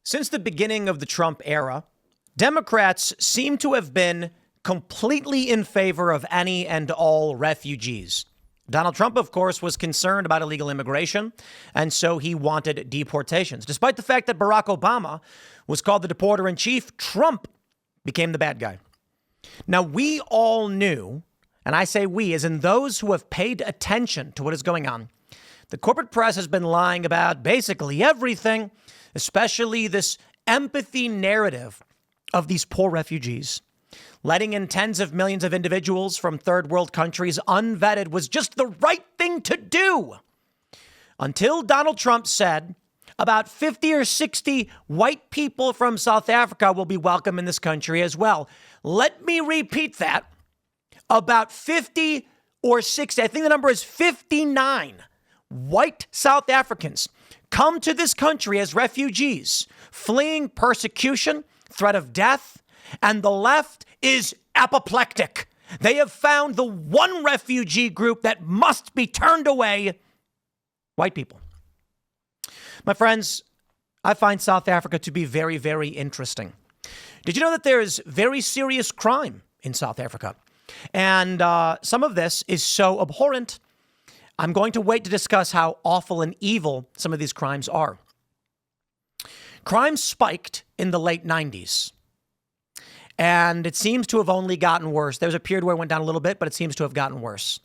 Since the beginning of the Trump era, Democrats seem to have been completely in favor of any and all refugees. Donald Trump, of course, was concerned about illegal immigration, and so he wanted deportations. Despite the fact that Barack Obama was called the deporter-in-chief, Trump became the bad guy. Now, we all knew, and I say we, as in those who have paid attention to what is going on, the corporate press has been lying about basically everything, especially this empathy narrative of these poor refugees. Letting in tens of millions of individuals from third world countries unvetted was just the right thing to do. Until Donald Trump said about 50 or 60 white people from South Africa will be welcome in this country as well. Let me repeat that. About 50 or 60, I think the number is 59 white South Africans come to this country as refugees, fleeing persecution, threat of death, and the left is apoplectic. They have found the one refugee group that must be turned away: white people. My friends, I find South Africa to be very, very interesting. Did you know that there is very serious crime in South Africa? And some of this is so abhorrent, I'm going to wait to discuss how awful and evil some of these crimes are. Crime spiked in the late 90s. And it seems to have only gotten worse. There was a period where it went down a little bit, but it seems to have gotten worse.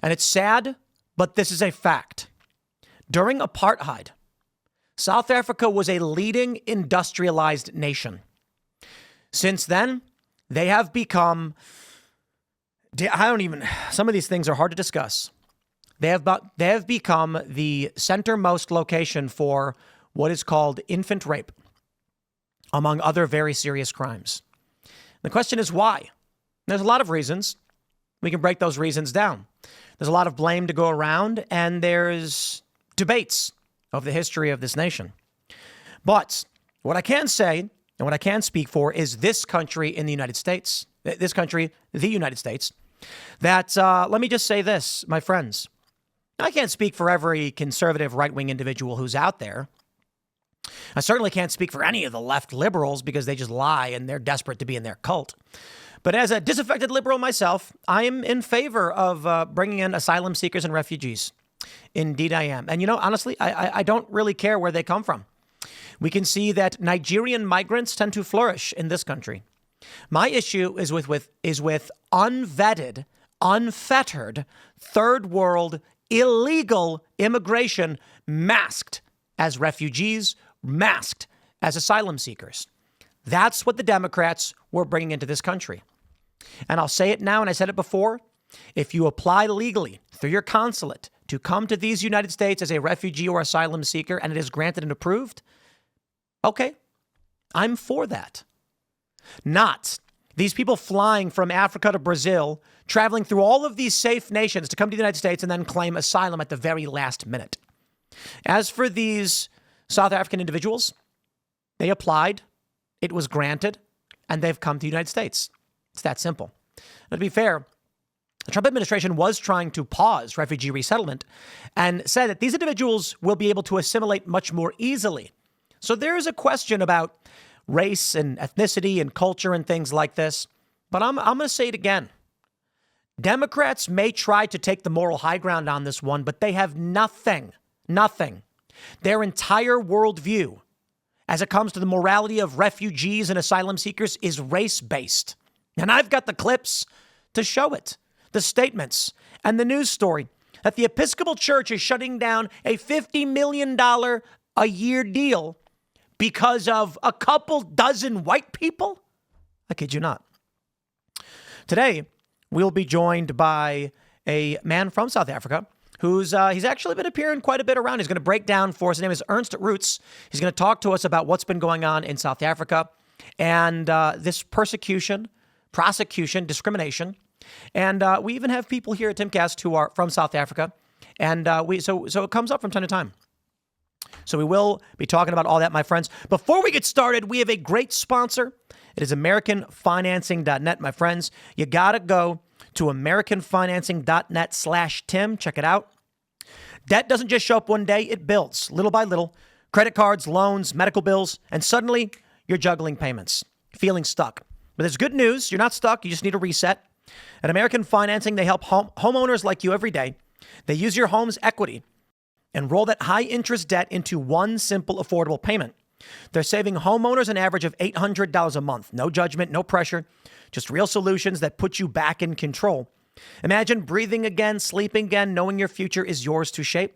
And it's sad, but this is a fact. During Apartheid, South Africa was a leading industrialized nation. Since then, they have become, some of these things are hard to discuss. They have become the centermost location for what is called infant rape, among other very serious crimes. The question is why? There's a lot of reasons. We can break those reasons down. There's a lot of blame to go around, and there's debates of the history of this nation. But what I can say and what I can speak for is this country in the United States, that let me just say this, my friends. I can't speak for every conservative right-wing individual who's out there. I certainly can't speak for any of the left liberals because they just lie and they're desperate to be in their cult. But as a disaffected liberal myself, I am in favor of bringing in asylum seekers and refugees. Indeed, I am. And, honestly, I don't really care where they come from. We can see that Nigerian migrants tend to flourish in this country. My issue is with unvetted, unfettered, third world, illegal immigration masked as refugees, masked as asylum seekers. That's what the Democrats were bringing into this country. And I'll say it now, and I said it before. If you apply legally through your consulate to come to these United States as a refugee or asylum seeker, and it is granted and approved, okay, I'm for that. Not these people flying from Africa to Brazil, traveling through all of these safe nations to come to the United States and then claim asylum at the very last minute. As for these South African individuals, they applied, it was granted, and they've come to the United States. It's that simple. Now, to be fair, the Trump administration was trying to pause refugee resettlement and said that these individuals will be able to assimilate much more easily. So there is a question about race and ethnicity and culture and things like this. But I'm going to say it again. Democrats may try to take the moral high ground on this one, but they have nothing. Their entire worldview, as it comes to the morality of refugees and asylum seekers, is race-based. And I've got the clips to show it, the statements, and the news story that the Episcopal Church is shutting down a $50 million a year deal because of a couple dozen white people? I kid you not. Today, we'll be joined by a man from South Africa who's he's actually been appearing quite a bit around. He's going to break down for us. His name is Ernst Roots. He's going to talk to us about what's been going on in South Africa and this persecution, prosecution, discrimination. And we even have people here at Timcast who are from South Africa. And so it comes up from time to time. So we will be talking about all that, my friends. Before we get started, we have a great sponsor. It is AmericanFinancing.net, my friends. You got to go to AmericanFinancing.net/Tim. Check it out. Debt doesn't just show up one day. It builds little by little. credit cards, loans, medical bills, and suddenly you're juggling payments, feeling stuck. But there's good news. You're not stuck. You just need a reset. At American Financing, they help homeowners like you every day. They use your home's equity and roll that high interest debt into one simple, affordable payment. They're saving homeowners an average of $800 a month. No judgment, no pressure, just real solutions that put you back in control. Imagine breathing again, sleeping again, knowing your future is yours to shape.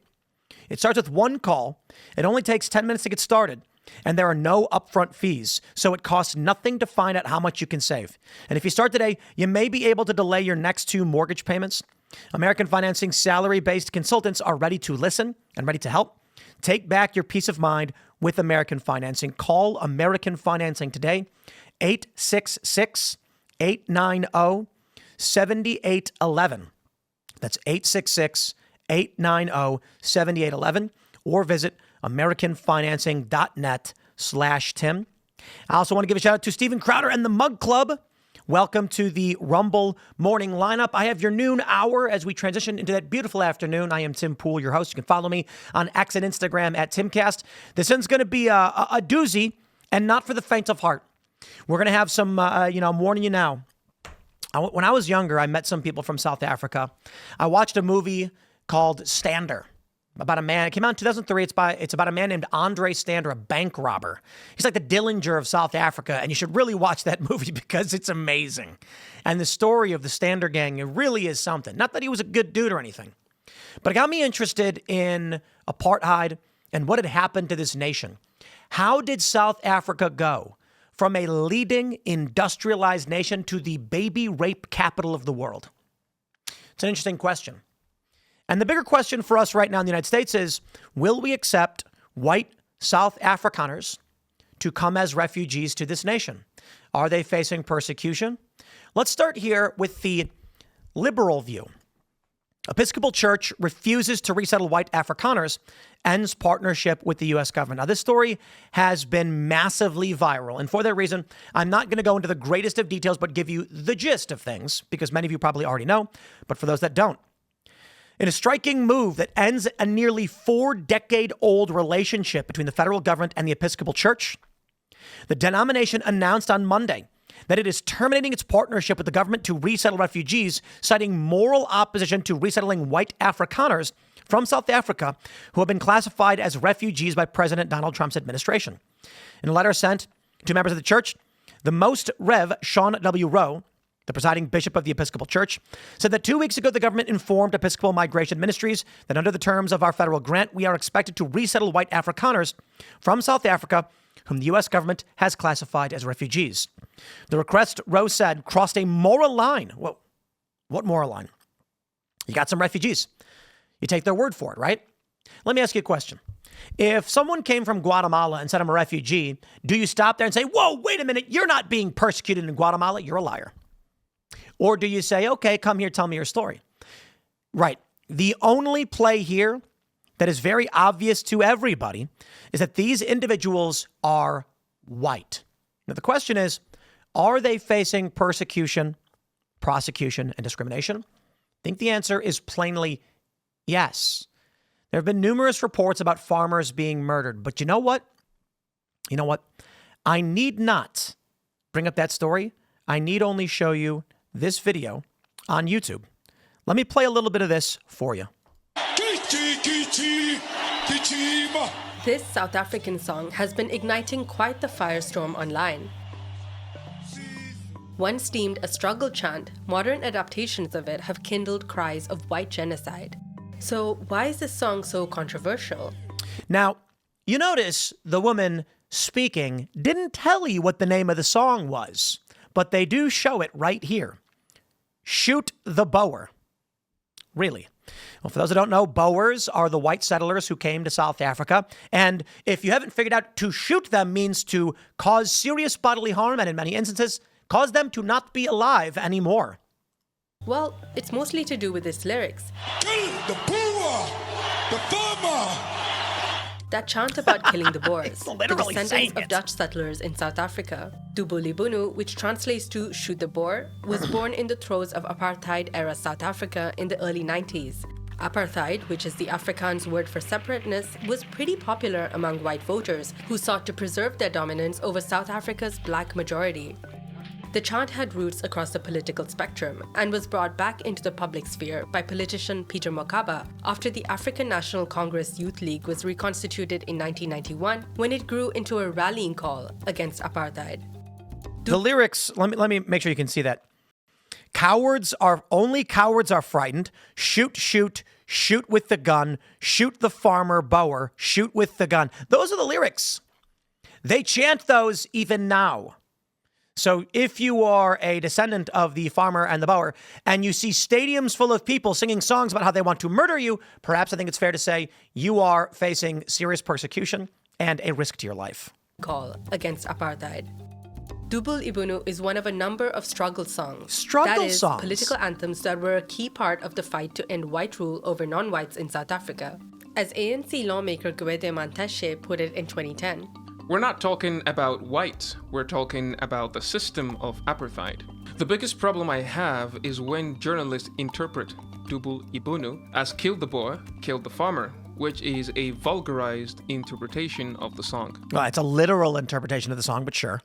It starts with one call. It only takes 10 minutes to get started. And there are no upfront fees, so it costs nothing to find out how much you can save. And if you start today, you may be able to delay your next 2 mortgage payments. American Financing salary-based consultants are ready to listen and ready to help. Take back your peace of mind with American Financing. Call American Financing today, 866-890-7811. That's 866-890-7811, or visit AmericanFinancing.net/Tim. I also want to give a shout out to Steven Crowder and the Mug Club. Welcome to the Rumble morning lineup. I have your noon hour as we transition into that beautiful afternoon. I am Tim Pool, your host. You can follow me on X and Instagram at Timcast. This is going to be a doozy and not for the faint of heart. We're going to have some, I'm warning you now. When I was younger, I met some people from South Africa. I watched a movie called Stander. About a man. It came out in 2003. It's about a man named Andre Stander, a bank robber. He's like the Dillinger of South Africa, and you should really watch that movie because it's amazing. And the story of the Stander gang, it really is something. Not that he was a good dude or anything, but it got me interested in apartheid and what had happened to this nation. How did South Africa go from a leading industrialized nation to the baby rape capital of the world? It's an interesting question. And the bigger question for us right now in the United States is, will we accept white South Afrikaners to come as refugees to this nation? Are they facing persecution? Let's start here with the liberal view. Episcopal Church refuses to resettle white Afrikaners, ends partnership with the U.S. government. Now, this story has been massively viral. And for that reason, I'm not going to go into the greatest of details, but give you the gist of things, because many of you probably already know. But for those that don't, in a striking move that ends a nearly 4-decade-old relationship between the federal government and the Episcopal Church, the denomination announced on Monday that it is terminating its partnership with the government to resettle refugees, citing moral opposition to resettling white Afrikaners from South Africa who have been classified as refugees by President Donald Trump's administration. In a letter sent to members of the church, the Most Rev. Sean W. Rowe, the presiding bishop of the Episcopal Church, said that 2 weeks ago, the government informed Episcopal Migration Ministries that under the terms of our federal grant, we are expected to resettle white Afrikaners from South Africa, whom the U.S. government has classified as refugees. The request, Rose said, crossed a moral line. Well, what moral line? You got some refugees. You take their word for it, right? Let me ask you a question. If someone came from Guatemala and said, I'm a refugee, do you stop there and say, whoa, wait a minute, you're not being persecuted in Guatemala, you're a liar? Or do you say, okay, come here, tell me your story? Right. The only play here that is very obvious to everybody is that these individuals are white. Now, the question is, are they facing persecution, prosecution, and discrimination? I think the answer is plainly yes. There have been numerous reports about farmers being murdered. But you know what? I need not bring up that story. I need only show you this video on YouTube. Let me play a little bit of this for you. This South African song has been igniting quite the firestorm online. Once deemed a struggle chant, modern adaptations of it have kindled cries of white genocide. So why is this song so controversial? Now, you notice the woman speaking didn't tell you what the name of the song was, but they do show it right here. Shoot the Boer. Really? Well, for those who don't know, Boers are the white settlers who came to South Africa. And if you haven't figured out, to shoot them means to cause serious bodily harm and in many instances, cause them to not be alive anymore. Well, it's mostly to do with its lyrics. Kill the Boer, the farmer. That chant about killing the Boers, the literally descendants of it. Dutch settlers in South Africa. Dubulibunu, which translates to shoot the Boer, was born in the throes of apartheid-era South Africa in the early 90s. Apartheid, which is the Afrikaans word for separateness, was pretty popular among white voters who sought to preserve their dominance over South Africa's black majority. The chant had roots across the political spectrum and was brought back into the public sphere by politician Peter Mokaba after the African National Congress Youth League was reconstituted in 1991 when it grew into a rallying call against apartheid. The lyrics, let me make sure you can see that. Cowards are frightened. Shoot, shoot, shoot with the gun. Shoot the farmer Boer. Shoot with the gun. Those are the lyrics. They chant those even now. So if you are a descendant of the farmer and the Boer and you see stadiums full of people singing songs about how they want to murder you, perhaps I think it's fair to say you are facing serious persecution and a risk to your life. Call against apartheid. Dubul Ibunu is one of a number of struggle songs. Political anthems that were a key part of the fight to end white rule over non-whites in South Africa. As ANC lawmaker Gwede Mantashe put it in 2010, we're not talking about whites, we're talking about the system of apartheid. The biggest problem I have is when journalists interpret Dubul Ibunu as killed the Boer, killed the farmer, which is a vulgarized interpretation of the song. Well, it's a literal interpretation of the song, but sure.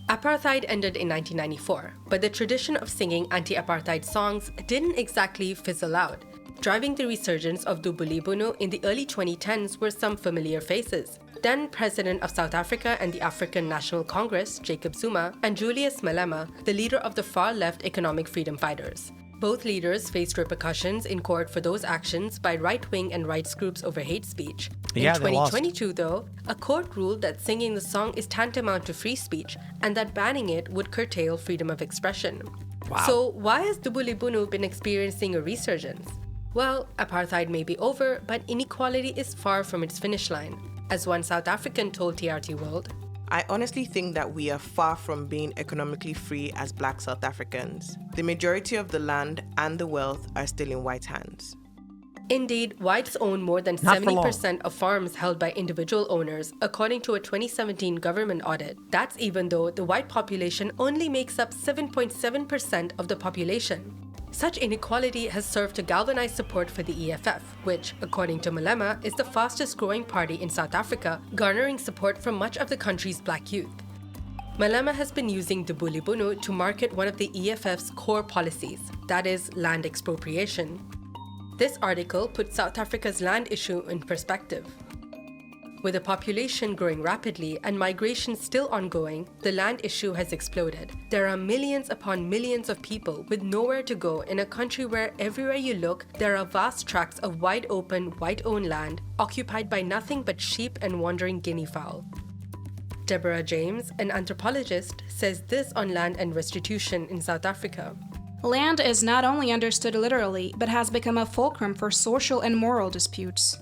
Apartheid ended in 1994, but the tradition of singing anti-apartheid songs didn't exactly fizzle out. Driving the resurgence of Dubul Ibunu in the early 2010s were some familiar faces. Then President of South Africa and the African National Congress, Jacob Zuma, and Julius Malema, the leader of the far-left economic freedom fighters. Both leaders faced repercussions in court for those actions by right-wing and rights groups over hate speech. In 2022, though, a court ruled that singing the song is tantamount to free speech and that banning it would curtail freedom of expression. Wow. So why has Dubul Ibunu been experiencing a resurgence? Well, apartheid may be over, but inequality is far from its finish line. As one South African told TRT World, I honestly think that we are far from being economically free as Black South Africans. The majority of the land and the wealth are still in white hands. Indeed, whites own more than 70% of farms held by individual owners, according to a 2017 government audit. That's even though the white population only makes up 7.7% of the population. Such inequality has served to galvanize support for the EFF, which, according to Malema, is the fastest growing party in South Africa, garnering support from much of the country's black youth. Malema has been using Dubul Ibunu to market one of the EFF's core policies, that is, land expropriation. This article puts South Africa's land issue in perspective. With the population growing rapidly and migration still ongoing, the land issue has exploded. There are millions upon millions of people with nowhere to go in a country where everywhere you look, there are vast tracts of wide open, white-owned land occupied by nothing but sheep and wandering guinea fowl. Deborah James, an anthropologist, says this on land and restitution in South Africa. Land is not only understood literally, but has become a fulcrum for social and moral disputes.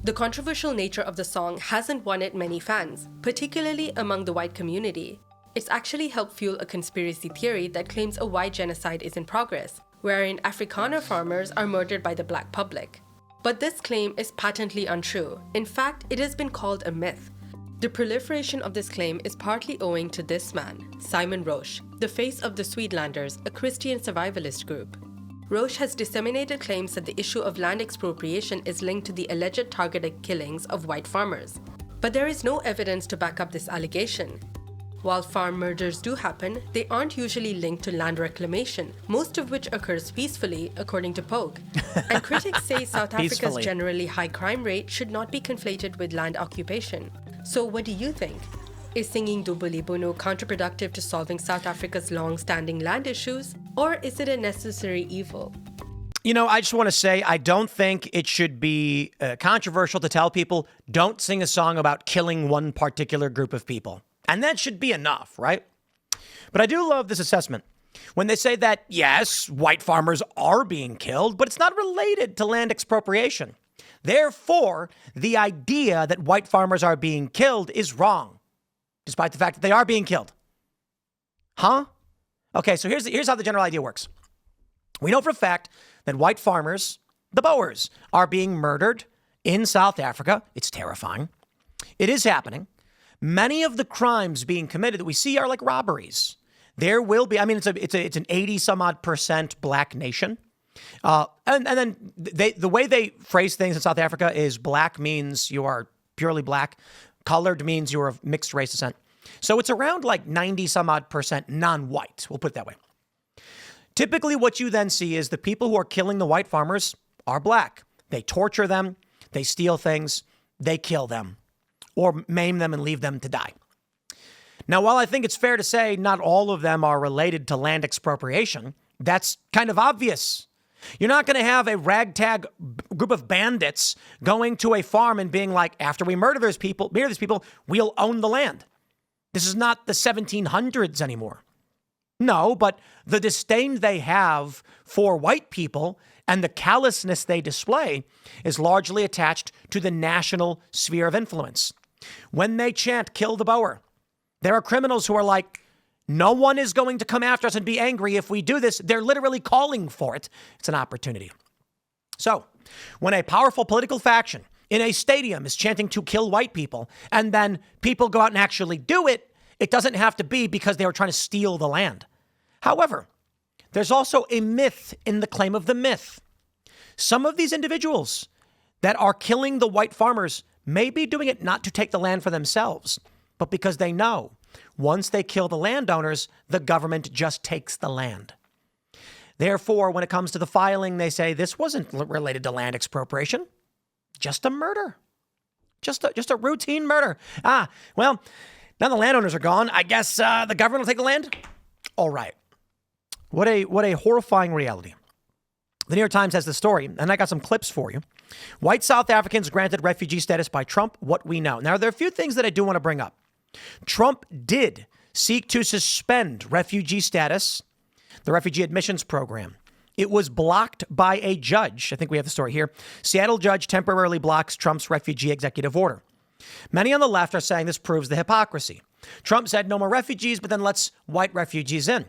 The controversial nature of the song hasn't won it many fans, particularly among the white community. It's actually helped fuel a conspiracy theory that claims a white genocide is in progress, wherein Afrikaner farmers are murdered by the black public. But this claim is patently untrue. In fact, it has been called a myth. The proliferation of this claim is partly owing to this man, Simon Roche, the face of the Swedelanders, a Christian survivalist group. Roche has disseminated claims that the issue of land expropriation is linked to the alleged targeted killings of white farmers. But there is no evidence to back up this allegation. While farm murders do happen, they aren't usually linked to land reclamation, most of which occurs peacefully, according to Pogue. And critics say South Africa's generally high crime rate should not be conflated with land occupation. So what do you think? Is singing Dubul Ibunu counterproductive to solving South Africa's long-standing land issues? Or is it a necessary evil? You know, I just want to say I don't think it should be controversial to tell people don't sing a song about killing one particular group of people. And that should be enough, right? But I do love this assessment. When they say that, yes, white farmers are being killed, but it's not related to land expropriation. Therefore, the idea that white farmers are being killed is wrong, despite the fact that they are being killed. Huh? Okay, so here's how the general idea works. We know for a fact that white farmers, the Boers, are being murdered in South Africa. It's terrifying. It is happening. Many of the crimes being committed that we see are like robberies. There will be, I mean, it's an 80 some odd % black nation. And then the way they phrase things in South Africa is black means you are purely black. Colored means you are of mixed race descent. So it's around like 90 some odd % non-white. We'll put it that way. Typically what you then see is the people who are killing the white farmers are black. They torture them. They steal things. They kill them or maim them and leave them to die. Now, while I think it's fair to say not all of them are related to land expropriation, that's kind of obvious. You're not going to have a ragtag group of bandits going to a farm and being like, after we murder these people, we'll own the land. This is not the 1700s anymore. No, but the disdain they have for white people and the callousness they display is largely attached to the national sphere of influence. When they chant, kill the Boer, there are criminals who are like, no one is going to come after us and be angry if we do this. They're literally calling for it. It's an opportunity. So when a powerful political faction in a stadium is chanting to kill white people, and then people go out and actually do it, it doesn't have to be because they were trying to steal the land. However, there's also a myth in the claim of the myth. Some of these individuals that are killing the white farmers may be doing it not to take the land for themselves, but because they know once they kill the landowners, the government just takes the land. Therefore, when it comes to the filing, they say this wasn't related to land expropriation, just a murder, just a routine murder. Well, now the landowners are gone. I guess the government will take the land. All right. What a horrifying reality. The New York Times has the story, and I got some clips for you. White South Africans granted refugee status by Trump. What we know. Now, there are a few things that I do want to bring up. Trump did seek to suspend refugee status, the refugee admissions program. It was blocked by a judge. I think we have the story here. Seattle judge temporarily blocks Trump's refugee executive order. Many on the left are saying this proves the hypocrisy. Trump said no more refugees, but then let's white refugees in.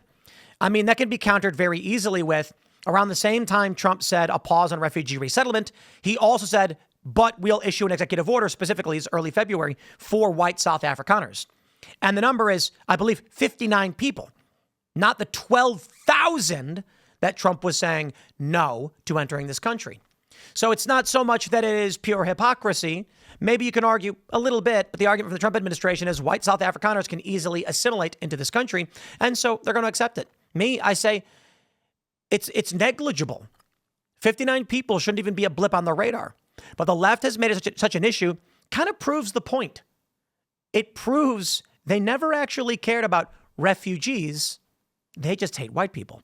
I mean, that can be countered very easily with around the same time Trump said a pause on refugee resettlement. He also said, but we'll issue an executive order, specifically as early February, for white South Afrikaners. And the number is, I believe, 59 people, not the 12,000 that Trump was saying no to entering this country. So it's not so much that it is pure hypocrisy. Maybe you can argue a little bit, but the argument for the Trump administration is white South Afrikaners can easily assimilate into this country, and so they're going to accept it. Me, I say it's negligible. 59 people shouldn't even be a blip on the radar. But the left has made it such an issue, kind of proves the point. It proves they never actually cared about refugees. They just hate white people.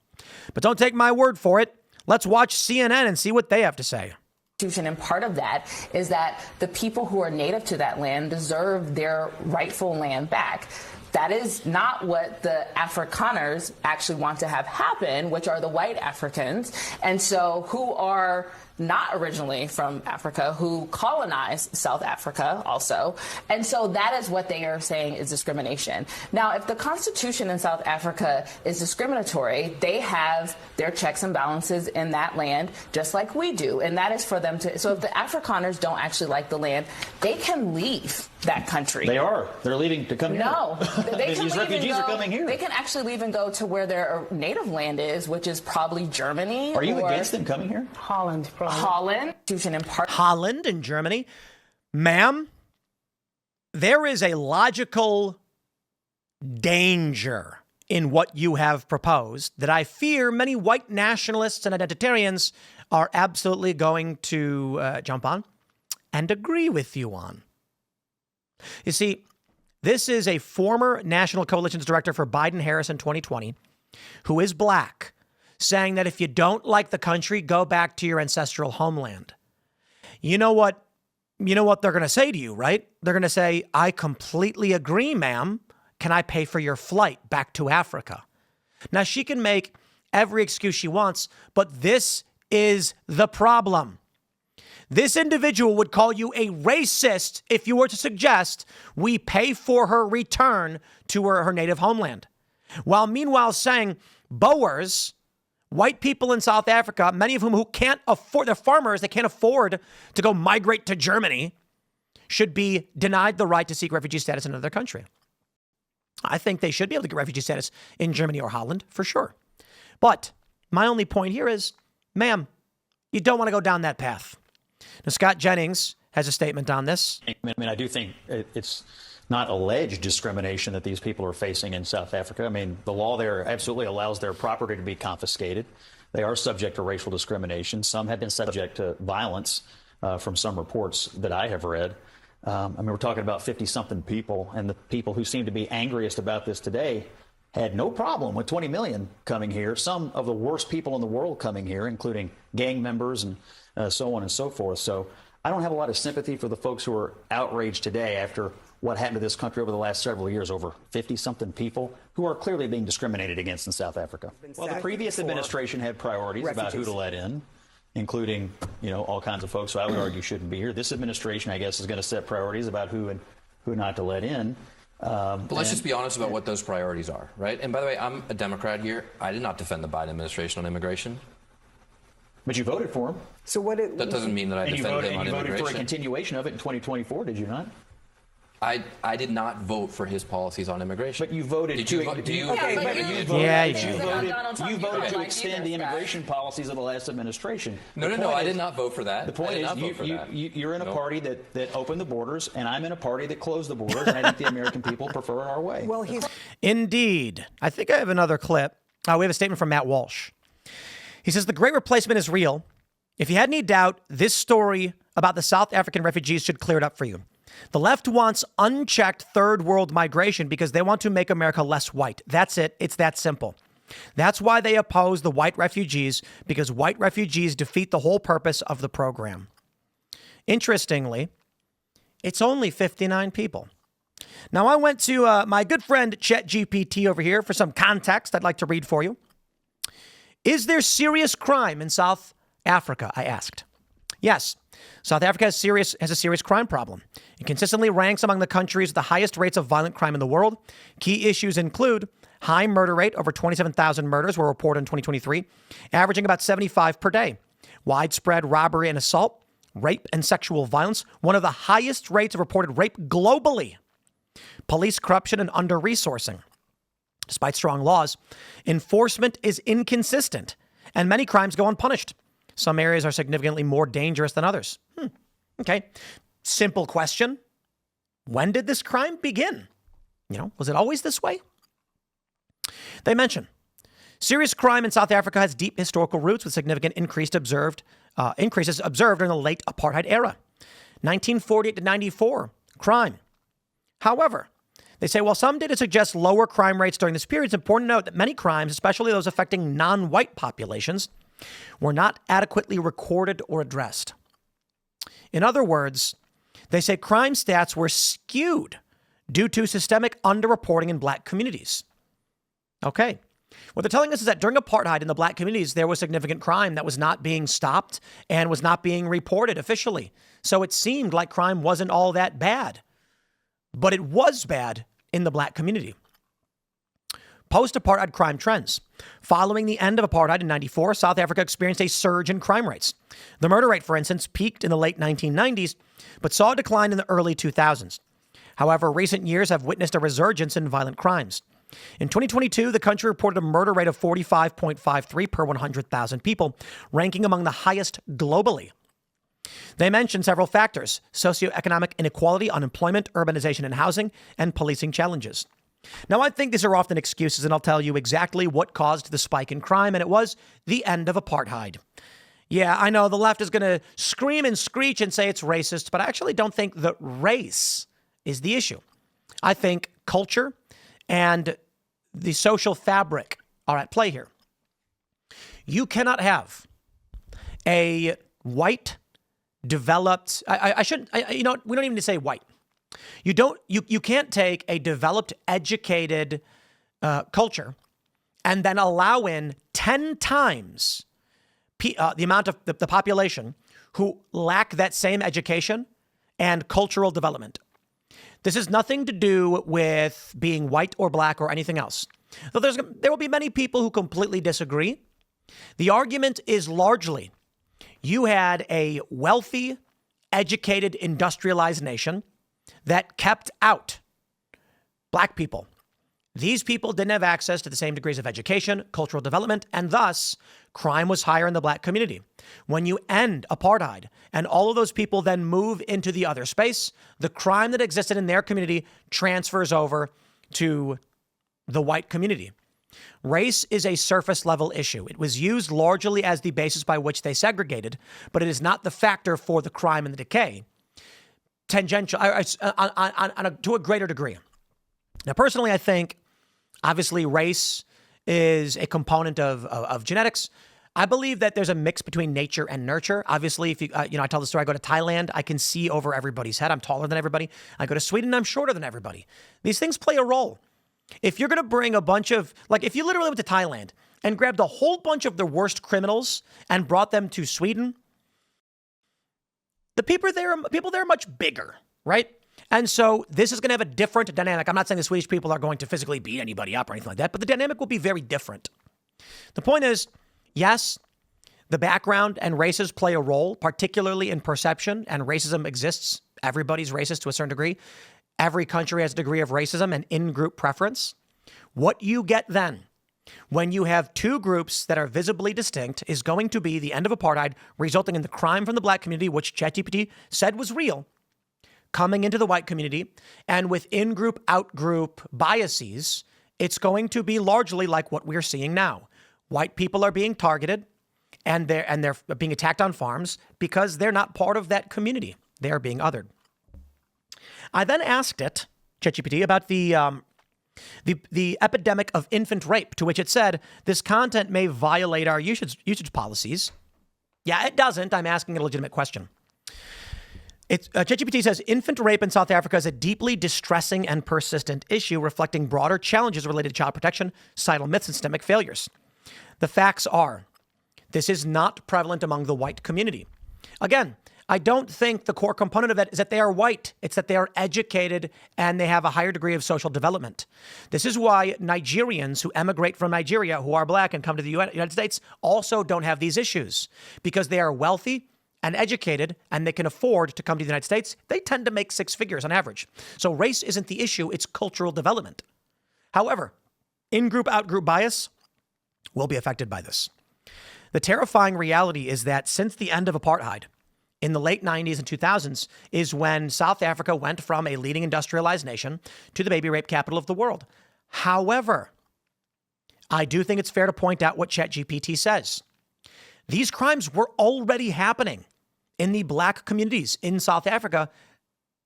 But don't take my word for it. Let's watch CNN and see what they have to say. And part of that is that the people who are native to that land deserve their rightful land back. That is not what the Afrikaners actually want to have happen, which are the white Africans, and so who are not originally from Africa, who colonized South Africa also. And so that is what they are saying is discrimination. Now, if the Constitution in South Africa is discriminatory, they have their checks and balances in that land, just like we do. And that is for them to. So if the Afrikaners don't actually like the land, they can leave that country. They are. They're leaving to come here. No. They can These refugees are coming here. They can actually leave and go to where their native land is, which is probably Germany. Are you against them coming here? Holland, probably. Holland and Germany. Ma'am, there is a logical danger in what you have proposed that I fear many white nationalists and identitarians are absolutely going to jump on and agree with you on. You see, this is a former National Coalition's director for Biden-Harris in 2020 who is black, saying that if you don't like the country, go back to your ancestral homeland. You know what they're going to say to you, right? They're going to say, I completely agree, ma'am. Can I pay for your flight back to Africa? Now, she can make every excuse she wants, but this is the problem. This individual would call you a racist if you were to suggest we pay for her return to her native homeland. While meanwhile saying Boers, white people in South Africa, many of whom can't afford, they're farmers, they can't afford to go migrate to Germany, should be denied the right to seek refugee status in another country. I think they should be able to get refugee status in Germany or Holland, for sure. But my only point here is Ma'am, you don't want to go down that path. Now, Scott Jennings has a statement on this. I mean, I do think it's not alleged discrimination that these people are facing in South Africa. I mean, the law there absolutely allows their property to be confiscated. They are subject to racial discrimination. Some have been subject to violence from some reports that I have read. I mean, we're talking about 50-something people, and the people who seem to be angriest about this today had no problem with 20 million coming here. Some of the worst people in the world coming here, including gang members and so on and so forth. So I don't have a lot of sympathy for the folks who are outraged today after what happened to this country over the last several years, over 50-something people who are clearly being discriminated against in South Africa. Well, the previous administration had priorities about who to let in, including, all kinds of folks who I would argue shouldn't be here. This administration, I guess, is going to set priorities about who and who not to let in. But let's just be honest about what those priorities are, right? And by the way, I'm a Democrat here. I did not defend the Biden administration on immigration. But you voted for him. So that doesn't mean that I defended him on immigration. You voted for a continuation of it in 2024, did you not? I did not vote for his policies on immigration. But you voted You voted to extend the immigration policies of the last administration. No, I did not vote for that. The point is, you're in a party that opened the borders, and I'm in a party that closed the borders, and I think the American people prefer our way. Well, Indeed. I think I have another clip. We have a statement from Matt Walsh. He says, the Great Replacement is real. If you had any doubt, this story about the South African refugees should clear it up for you. The left wants unchecked third world migration because they want to make America less white. That's it. It's that simple. That's why they oppose the white refugees, because white refugees defeat the whole purpose of the program. Interestingly, it's only 59 people. Now, I went to my good friend ChatGPT over here for some context I'd like to read for you. Is there serious crime in South Africa? I asked. Yes. South Africa has a serious crime problem. It consistently ranks among the countries with the highest rates of violent crime in the world. Key issues include high murder rate. Over 27,000 murders were reported in 2023, averaging about 75 per day. Widespread robbery and assault, rape and sexual violence, one of the highest rates of reported rape globally. Police corruption and under-resourcing. Despite strong laws, enforcement is inconsistent, and many crimes go unpunished. Some areas are significantly more dangerous than others. Okay. Simple question. When did this crime begin? Was it always this way? They mention serious crime in South Africa has deep historical roots with significant increases observed during the late apartheid era. 1948 to 94, crime. However, they say, while some data suggests lower crime rates during this period, it's important to note that many crimes, especially those affecting non-white populations, were not adequately recorded or addressed. In other words, they say crime stats were skewed due to systemic underreporting in black communities. Okay. What they're telling us is that during apartheid in the black communities, there was significant crime that was not being stopped and was not being reported officially. So it seemed like crime wasn't all that bad, but it was bad in the black community. Post-apartheid crime trends. Following the end of apartheid in 94, South Africa experienced a surge in crime rates. The murder rate, for instance, peaked in the late 1990s, but saw a decline in the early 2000s. However, recent years have witnessed a resurgence in violent crimes. In 2022, the country reported a murder rate of 45.53 per 100,000 people, ranking among the highest globally. They mention several factors: socioeconomic inequality, unemployment, urbanization and housing, and policing challenges. Now, I think these are often excuses, and I'll tell you exactly what caused the spike in crime, and it was the end of apartheid. Yeah, I know the left is going to scream and screech and say it's racist, but I actually don't think that race is the issue. I think culture and the social fabric are at play here. You cannot have a white, developed, we don't even need to say white. You can't take a developed, educated culture and then allow in 10 times the amount of the population who lack that same education and cultural development. This has nothing to do with being white or black or anything else. Though there will be many people who completely disagree. The argument is largely you had a wealthy, educated, industrialized nation that kept out black people These people didn't have access to the same degrees of education, cultural development, and thus crime was higher in the black community. When you end apartheid and all of those people then move into the other space, the crime that existed in their community transfers over to the white community. Race is a surface level issue. It was used largely as the basis by which they segregated, but it is not the factor for the crime and the decay. Tangential, to a greater degree. Now, personally, I think, obviously, race is a component of genetics. I believe that there's a mix between nature and nurture. Obviously, if I tell the story, I go to Thailand, I can see over everybody's head. I'm taller than everybody. I go to Sweden, I'm shorter than everybody. These things play a role. If you're going to bring a bunch of, if you literally went to Thailand and grabbed a whole bunch of the worst criminals and brought them to Sweden, the people there are much bigger, right? And so this is going to have a different dynamic. I'm not saying the Swedish people are going to physically beat anybody up or anything like that, but the dynamic will be very different. The point is, yes, the background and races play a role, particularly in perception, and racism exists. Everybody's racist to a certain degree. Every country has a degree of racism and in-group preference. What you get then, when you have two groups that are visibly distinct, is going to be the end of apartheid, resulting in the crime from the black community, which ChatGPT said was real, coming into the white community, and with in-group, out-group biases, it's going to be largely like what we're seeing now. White people are being targeted, and they're being attacked on farms because they're not part of that community. They are being othered. I then asked it, ChatGPT, about the epidemic of infant rape, to which it said, this content may violate our usage policies. Yeah, it doesn't. I'm asking a legitimate question. ChatGPT says, infant rape in South Africa is a deeply distressing and persistent issue reflecting broader challenges related to child protection, societal myths, and systemic failures. The facts are, this is not prevalent among the white community. Again, I don't think the core component of that is that they are white. It's that they are educated and they have a higher degree of social development. This is why Nigerians who emigrate from Nigeria, who are black and come to the United States, also don't have these issues because they are wealthy and educated and they can afford to come to the United States. They tend to make six figures on average. So race isn't the issue. It's cultural development. However, in-group, out-group bias will be affected by this. The terrifying reality is that since the end of apartheid, in the late 90s and 2000s is when South Africa went from a leading industrialized nation to the baby rape capital of the world. However, I do think it's fair to point out what ChatGPT says. These crimes were already happening in the black communities in South Africa,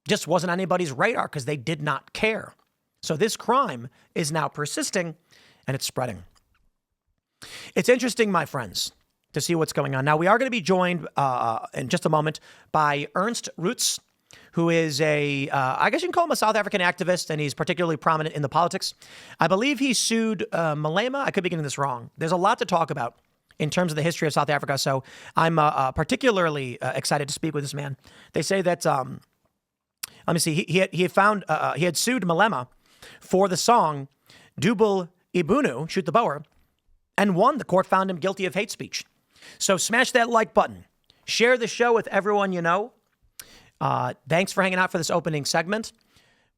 just wasn't on anybody's radar because they did not care. So this crime is now persisting and it's spreading. It's interesting, my friends, to see what's going on. Now, we are going to be joined in just a moment by Ernst Roots, who is I guess you can call him a South African activist, and he's particularly prominent in the politics. I believe he sued Malema. I could be getting this wrong. There's a lot to talk about in terms of the history of South Africa, so I'm particularly excited to speak with this man. They say that, let me see, he had sued Malema for the song Double Ibunu, Shoot the Boer, and won. The court found him guilty of hate speech. So smash that like button. Share the show with everyone you know. Thanks for hanging out for this opening segment.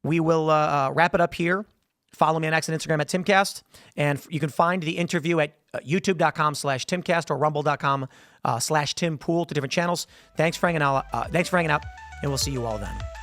We will wrap it up here. Follow me on X and Instagram at Timcast. And you can find the interview at youtube.com/Timcast or rumble.com/Timpool, 2 different channels. Thanks for hanging out. And we'll see you all then.